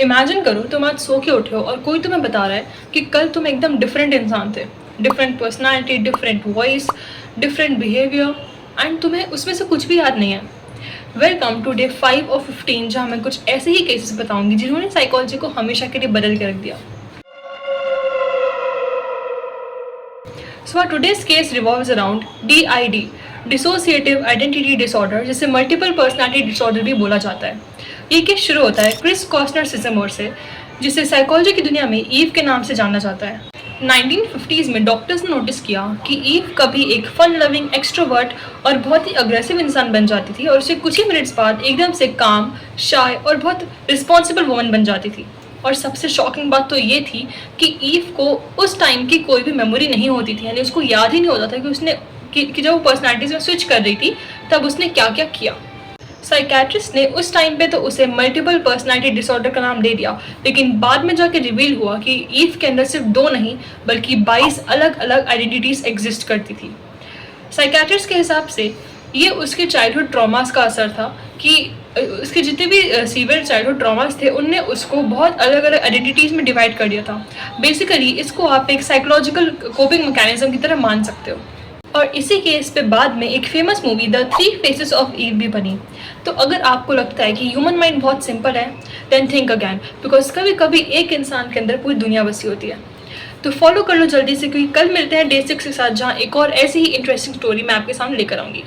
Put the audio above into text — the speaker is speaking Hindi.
इमेजिन करो तुम आज सो के उठे हो और कोई तुम्हें बता रहा है कि कल तुम एकदम डिफरेंट इंसान थे। Different personality, different voice, different behaviour, and तुम्हें उसमें से कुछ भी याद नहीं है। वेलकम टू डे 5 और 15, जहाँ मैं कुछ ऐसे ही केसेस बताऊंगी जिन्होंने साइकोलॉजी को हमेशा के लिए बदल के रख दिया। So our today's case revolves around DID, dissociative identity disorder, जिसे मल्टीपल पर्सनालिटी डिसऑर्डर भी बोला जाता है। ये केस शुरू होता है क्रिस कॉस्नर सिजमोर से, जिसे साइकोलॉजी की दुनिया में ईव के नाम से जाना जाता है। 1950s में डॉक्टर्स ने नोटिस किया कि ईव कभी एक फन लविंग, एक्सट्रोवर्ट और बहुत ही अग्रेसिव इंसान बन जाती थी और उसे कुछ ही मिनट्स बाद एकदम से काम, शाय और बहुत रिस्पॉन्सिबल वुमन बन जाती थी। और सबसे शॉकिंग बात तो ये थी कि ईव को उस टाइम की कोई भी मेमोरी नहीं होती थी, यानी उसको याद ही नहीं होता था कि उसने कि जब वो पर्सनालिटीज में स्विच कर रही थी तब उसने क्या क्या किया। साइकेट्रिस्ट ने उस टाइम पे तो उसे मल्टीपल पर्सनालिटी डिसऑर्डर का नाम दे दिया, लेकिन बाद में जाके रिवील हुआ कि ईव के अंदर सिर्फ 2 नहीं बल्कि 22 अलग अलग आइडेंटिटीज एग्जिस्ट करती थी। साइकेट्रिस्ट के हिसाब से ये उसके चाइल्डहुड ट्रॉमास का असर था कि उसके जितने भी सीवियर चाइल्डहुड ट्रॉमास थे उनने उसको बहुत अलग अलग आइडेंटिटीज़ में डिवाइड कर दिया था। बेसिकली इसको आप एक साइकोलॉजिकल कोपिंग मैकेनिज्म की तरह मान सकते हो। और इसी केस पे बाद में एक famous movie the 3 faces of Eve भी बनी। तो अगर आपको लगता है कि ह्यूमन माइंड बहुत सिंपल है, देन थिंक अगैन, बिकॉज कभी कभी एक इंसान के अंदर पूरी दुनिया बसी होती है। तो फॉलो कर लो जल्दी से, क्योंकि कल मिलते हैं डे 6 के साथ, जहाँ एक और ऐसी ही इंटरेस्टिंग स्टोरी मैं आपके सामने लेकर आऊँगी।